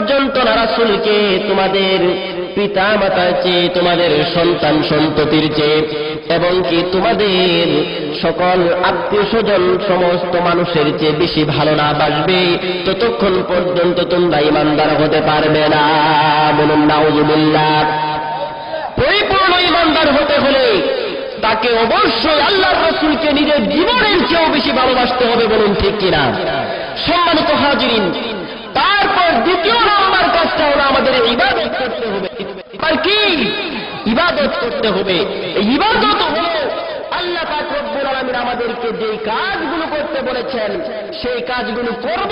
পর্যন্ত না রাসূলকে তোমাদের পিতা মাতার চেয়ে, তোমাদের সন্তান সন্ততির চেয়ে, এবং কি তোমাদের সকল আত্মীয় স্বজন সমস্ত মানুষের চেয়ে বেশি ভালো না বাসবে, ততক্ষণ পর্যন্ত তোমরা ঈমানদার হতে পারবে না। বলুন নাউযুবিল্লাহ। পরিপূর্ণ ঈমানদার হতে হলে তাকে অবশ্যই আল্লাহর রাসূলকে নিজের জীবনের চেয়েও বেশি ভালোবাসতে হবে। বলুন ঠিক কিনা? সম্মানিত হাজিরিন, তারপর দ্বিতীয় নাম্বার কাজটা হলো আমাদের ইবাদত করতে হবে। আর কি ইবাদত করতে হবে? ইবাদত হলো আল্লাহ পাক রব্বুল আলামিন আমাদেরকে যেই কাজগুলো করতে বলেছেন সেই কাজগুলো করব,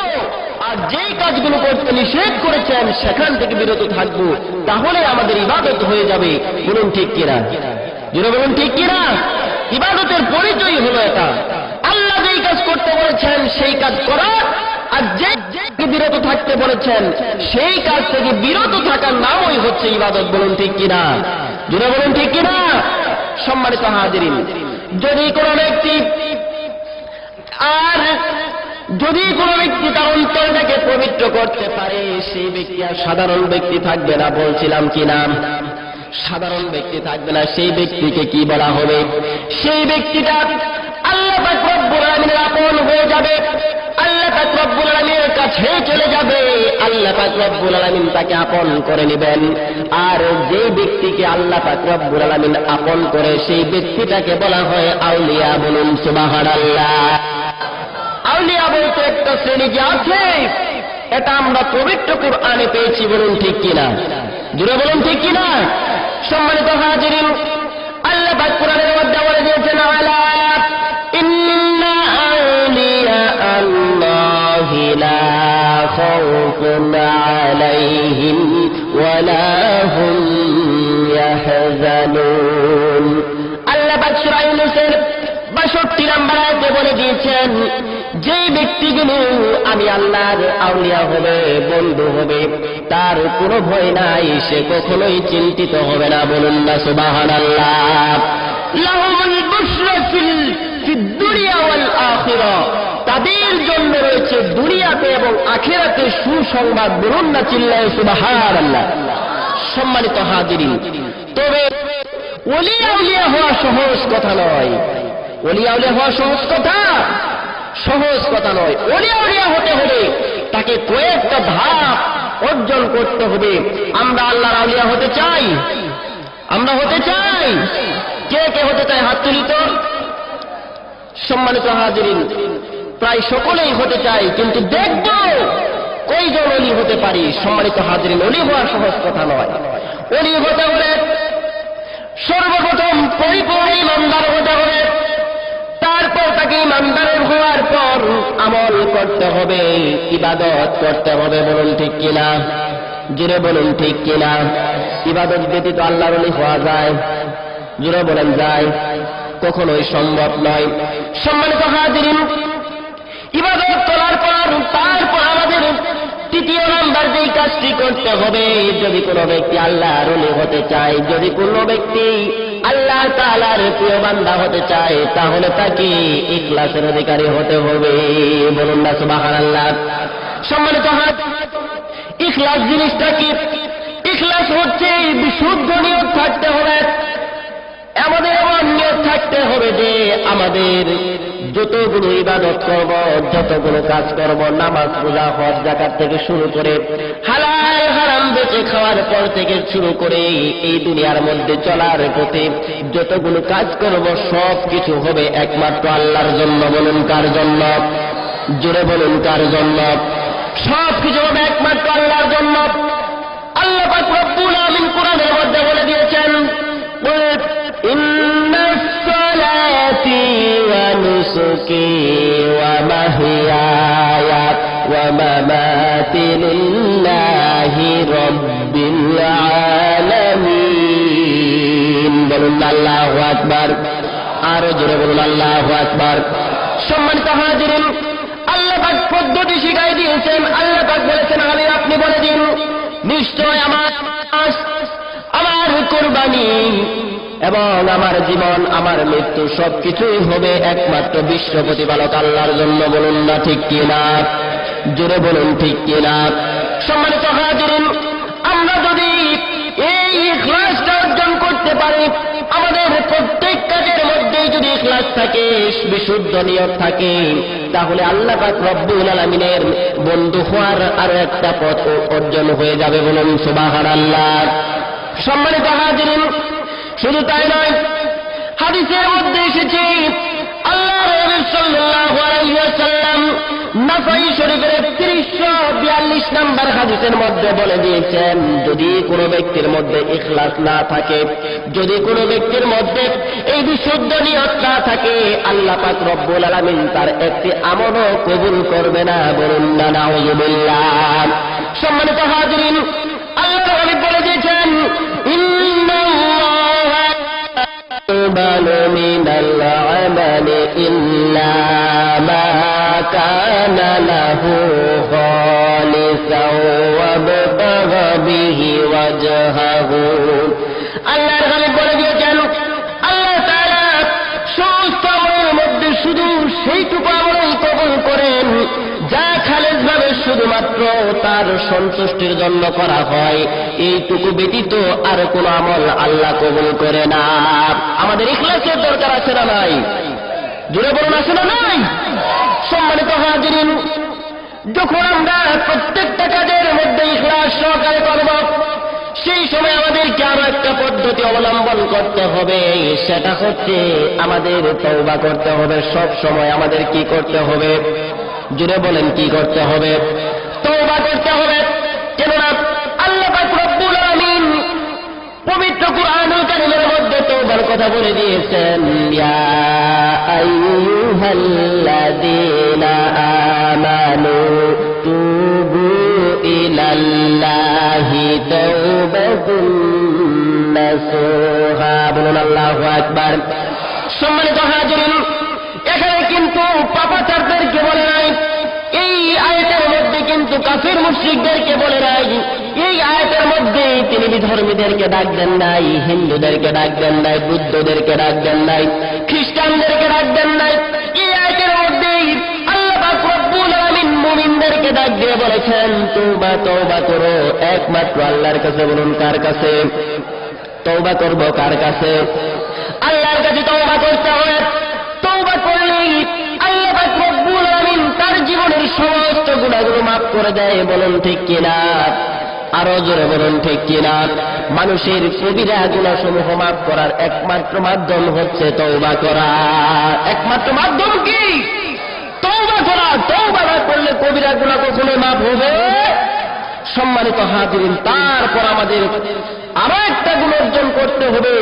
আর যেই কাজগুলো করতে নিষেধ করেছেন সেখান থেকে বিরত থাকব, তাহলে আমাদের ইবাদত হয়ে যাবে। বলুন ঠিক কিনা? জোরে বলুন ঠিক কিনা? ইবাদতের পরিচয় হলো এটা, আল্লাহ যেই কাজ করতে বলেছেন সেই কাজ করা, আর যে বিরত থাকতে বলেছেন সেই কাজ থেকে বিরত থাকার নামই হচ্ছে ইবাদত। বলুন ঠিক কিনা? জোরে বলুন ঠিক কিনা? সম্মানিত হাজিরিন, যদি কোনো ব্যক্তি তার অন্তরটাকে পবিত্র করতে পারে, সেই ব্যক্তি আর সাধারণ ব্যক্তি থাকবে না। বলছিলাম কিনা? সাধারণ ব্যক্তি থাকবে না। সেই ব্যক্তিকে কি বলা হবে? সেই ব্যক্তিটা আল্লাহ পাক রব্বুল আলামিনের আপন হয়ে যাবে, আল্লাহ পাক রব্বুল আলামিনের কাছে চলে যাবে, আল্লাহ পাক রব্বুল আলামিন তাকে আপন করে নেবেন। আর যে ব্যক্তিকে আল্লাহ পাক রব্বুল আলামিন আপন করে সেই ব্যক্তিটাকে বলা হয় আউলিয়া। বলুন সুবহানাল্লাহ। আউলিয়া বলতে একটা শ্রেণী যে আছে, এটা আমরা পবিত্র কুরআনে পেয়েছি। বলুন ঠিক কিনা? জোরে বলুন ঠিক কিনা? সম্মানিত হাজিরিন, আল্লাহ পাক কুরআনের মধ্যে বলে দিয়েছেন, আলা ইন্না আউলিয়া আল্লাহি লা খাউফুন আলাইহিম ওয়া লা হুম ইয়াহজানুন। আল্লাহ পাক সূরা ইউনূসের ৬২ নম্বর আয়াতে বলে দিয়েছেন, যে ব্যক্তিগুলো আমি আল্লাহর আউলিয়া হবে, বন্ধু হবে, তার কোনো ভয় নাই, সে কখনোই চিন্তিত হবে না। বলুন না সুবহানাল্লাহ। লাহুমুল বুশরা ফিদ দুনিয়া ওয়াল আখিরা, তাদের জন্য রয়েছে দুনিয়াতে এবং আখিরাতে সুসংবাদ। বলুন না চিল্লায়ে সুবহানাল্লাহ। সম্মানিত হাজিরিন, তবে ওলি আউলিয়া হওয়া সহজ কথা নয়। ওলি আউলিয়া হওয়া সহজ কথা নয়। ওলি আউলিয়া হতে হলে তাকে কয়েকটা ধাপ অর্জন করতে হবে। আমরা আল্লাহর আউলিয়া হতে চাই? আমরা হতে চাই? কে কে হতে চাই? হাত তুলি তো। সম্মানিত হাজিরিন, প্রায় সকলেই হতে চাই, কিন্তু দেখব কয়জন ওলি হতে পারি। সম্মানিত হাজিরিন, ওলি হওয়া সহজ কথা নয়। ওলি হতে হলে সর্বপ্রথম পরিপূর্ণ ঈমানদার হতে হবে। তারপর তাকে ঈমানদার হওয়ার পর আমল করতে হবে, ইবাদত করতে হবে। বলুন ঠিক কিনা? জোরে বলুন ঠিক কিনা? ইবাদত ব্যতীত আল্লাহর ওলি হওয়া যায়? জোরে বলেন যায়? কখনোই সম্ভব নয়। সম্মানিত হাজিরিন, ইবাদত করার পর তারপর আমাদের তৃতীয় নাম্বার যেই কাজটি করতে হবে, যদি কোনো ব্যক্তি আল্লাহর ওলি হতে চায়, যদি কোনো ব্যক্তি আল্লাহ তাআলার প্রিয় বান্দা হতে চায়, তাহলে তাকে ইখলাসের অধিকারী হতে হবে। বলুন না সুবহানাল্লাহ। সম্মানিত হাজিরিন, ইখলাস জিনিসটা কি? ইখলাস হচ্ছে বিশুদ্ধ নিয়ত থাকতে হবে। আমাদের এমন নিয়ত থাকতে হবে যে আমাদের যতগুলো ইবাদত করব, যতগুলো কাজ করব, নামাজ, রোজা, হজ, যাকাত থেকে শুরু করে হালাল হারাম বেঁচে খাওয়ার পর থেকে শুরু করে এই দুনিয়ার মধ্যে চলার পথে যতগুলো কাজ করব সব কিছু হবে একমাত্র আল্লাহর জন্য। বলুন কার জন্য? জোরে বলুন কার জন্য? সব কিছু হবে একমাত্র আল্লাহর জন্য। আল্লাহ পাক রব্বুল আলামিন কুরআনের মধ্যে বলে দিয়েছেন, ইন্নাস সালাতি ওয়া নুসুকি ওয়া মাহইয়ায়া ওয়া মামাতি লিল্লাহি রাব্বিল আলামিন। বলুন আল্লাহু আকবার। আরো জোরে বলুন আল্লাহু আকবার। সম্মানিত হাজিরিন, আল্লাহ পাক পদ্ধতি শিখাই দিয়েছেন। আল্লাহ পাক বলেছেন, আমি আপনি বলে দিন, নিশ্চয় আমার কুরবানি এবং আমার জীবন, আমার মৃত্যু সবকিছুই হবে একমাত্র বিশ্ব প্রতিপালক আল্লাহর জন্য। বলুন না ঠিক কিনা? জোরে বলুন ঠিক কিনা? সম্মানিত হাজিরিন, আমরা যদি এই ইখলাসটা অর্জন করতে পারি, আমাদের প্রত্যেক কাজের মধ্যেই যদি ইখলাস থাকে, বিশুদ্ধ নিয়ত থাকে, তাহলে আল্লাহ পাক রব্বুল আলামিনের বন্ধু হওয়ার আরো একটা পথ অর্জন হয়ে যাবে। বলুন সুবহানাল্লাহ। সম্মানিত হাজিরিন, শুধু তাই নয়, হাদিসের মধ্যে এসেছে আল্লাহর রাসূল সাল্লাল্লাহু আলাইহি ওয়াসাল্লাম নাসাই শরীফের ৩৪২ নম্বর হাদিসের মধ্যে বলে দিয়েছেন, যদি কোনো ব্যক্তির মধ্যে ইখলাস না থাকে, যদি কোনো ব্যক্তির মধ্যে এই বিশুদ্ধ নিয়ত না থাকে, আল্লাহ পাক রব্বুল আলামিন তার একটি আমলও কবুল করবে না। বলুন না নাউযুবিল্লাহ। সম্মানিত হাজিরিন, আল্লাহর হাবিব বলে দিয়েছেন, ইন্নাল্লাহা ইয়াকবালু মিনাল আমালি ইল্লা মা কানা লাহু খালিসাও ওয়াবতাগা বিহি ওয়াজহাহু। আল্লাহর হাবিব বলে দিয়েছেন, আল্লাহ তাআলা সমস্ত আমলের মধ্যে শুধু সেইটুকু আমলই কবুল করেন যা খালেসভাবে শুধুমাত্র তার সন্তুষ্টির জন্য করা হয়। এইটুকু ব্যতীত আর কোন আমল আল্লাহ কবুল করে না। আমাদের ইখলাসের দরকার আছে না নাই? জুড়ে বলুন, আছে না নাই? সম্মানিত হাজিরিন, যখন আমরা প্রত্যেকটা কাজের মধ্যে ইখলাস সহকারে করব, সেই সময় আমাদেরকে আরো একটা পদ্ধতি অবলম্বন করতে হবে। সেটা হচ্ছে আমাদের তওবা করতে হবে। সব সময় আমাদের কি করতে হবে? জুড়ে বলেন, কি করতে হবে? তওবা করতে হবে। কেননা আল্লাহ পাক রব্বুল আলামিন পবিত্র কুরআনুল কারীমের মধ্যে তওবার কথা বলে দিয়েছেন, ইয়া আইয়ুহাল্লাযীনা আমানু তুবু ইলাল্লাহি তাওবাতুন নাসুহা। বলুন আল্লাহু আকবার। সম্মানিত হাজিরিন, এখানে কিন্তু পাপাচারদেরকে বলে নাই, এই আয়াতের মধ্যে কিন্তু কাফির মুশরিকদেরকে বলে নাই, এই আয়াতের মধ্যে তিনি বিধর্মীদেরকে ডাক দেন নাই, হিন্দুদেরকে ডাক দেন নাই, বুদ্ধদেরকে ডাক দেন নাই, খ্রিস্টানদেরকে ডাক দেন নাই। এই আয়াতের মধ্যে আল্লাহ পাক রব্বুল আলামিন মুমিনদেরকে ডাক দিয়ে বলেছেন, তওবা করো একমাত্র আল্লাহর কাছে। বলুন, কার কাছে তওবা করব? কার কাছে? আল্লাহর কাছে তওবা করতে হবে। তওবা করলেই আল্লাহ পাক রব্বুল আলামিন তার জীবনের সমস্ত গুনাহগুলো মাফ করে দেয়। বলুন ঠিক কিনা? আরো জোরে বলুন ঠিক কিনা? মানুষের কবিরা গুনাহসমূহ মাফ করার একমাত্র মাধ্যম হচ্ছে তওবা করা। একমাত্র মাধ্যম কি? তওবা করা। তওবা না করলে কবিরা গুনাহ কখনো মাফ হবে? সম্মানিত হাজিরিন, তারপর আমাদের আরো একটা গুণ অর্জন করতে হবে।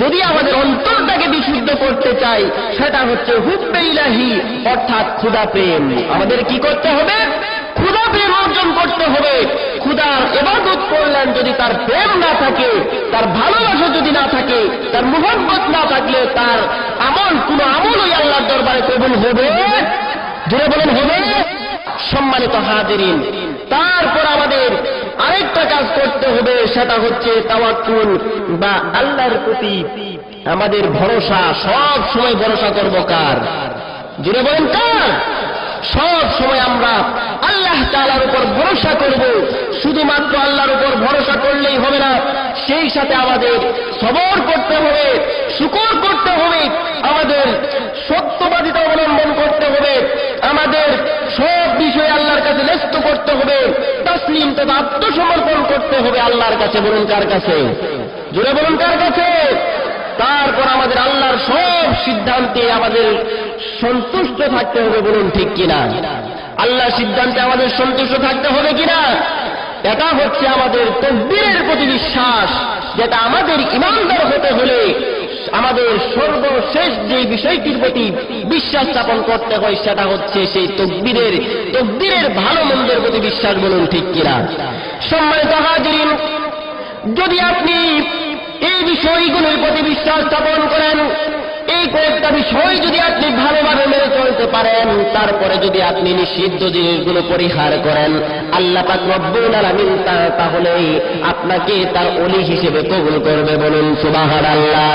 যদি আমাদের অন্তরটাকে বিশুদ্ধ করতে চাই, সেটা হচ্ছে হুব্বে ইলাহি, অর্থাৎ খোদা প্রেম। আমাদের কি করতে হবে? খোদা প্রেম অর্জন করতে হবে। খোদার ইবাদত করলেন যদি তার প্রেম না থাকে, তার ভালোবাসা যদি না থাকে, তার মুহাব্বত না থাকলে তার আমল, কোন আমলই আল্লাহর দরবারে কবুল হবে? জোরে বলেন, হবে? সম্মানিত হাজিরিন, তারপর আমাদের আরেকটা কাজ করতে হবে, সেটা হচ্ছে তাওয়াক্কুল বা আল্লাহর প্রতি আমাদের ভরসা। সব সময় ভরসা করব কার? জুড়ে বলেন, কার? সব সময় আমরা আল্লাহ তাআলার উপর ভরসা করব। শুধুমাত্র আল্লাহর উপর ভরসা করলেই হবে না, সেই সাথে আমাদের সবর করতে হবে, শুকর করতে হবে, আমাদের সত্যবাদিতা অবলম্বন করতে হবে, আমাদের সব বিষয়ে আল্লাহর কাছে ন্যস্ত করতে হবে, তাসলিম তথা আত্মসমর্পণ করতে হবে আল্লাহর কাছে। বলুন, কার কাছে? জোরে বলুন, কার কাছে? তারপর আমাদের আল্লাহর সব সিদ্ধান্তে আমাদের সন্তুষ্ট থাকতে হবে। বলুন ঠিক কিনা? আল্লাহর সিদ্ধান্তে আমাদের সন্তুষ্ট থাকতে হবে কিনা? এটা হচ্ছে আমাদের তাকদীরের প্রতি বিশ্বাস, যেটা আমাদের ঈমানদার হতে হলে আমাদের সর্বশেষ যে বিষয়টির প্রতি বিশ্বাস স্থাপন করতে হয়, সেটা হচ্ছে সেই তকদীরের ভালো মন্দের প্রতি বিশ্বাস। বলুন ঠিক কিনা? সম্মানিত হাজিরিন, যদি আপনি এই বিষয়গুলোর প্রতি বিশ্বাস স্থাপন করেন, এই কয়েকটা বিষয় যদি আপনি ভালোভাবে মেনে চলতে পারেন, তারপরে যদি আপনি নিষিদ্ধ জিনিসগুলো পরিহার করেন, আল্লাহ পাক রব্বুল আলামিন তাহলে আপনাকে তার ওলি হিসেবে কবুল করবে। বলুন সুবহানাল্লাহ।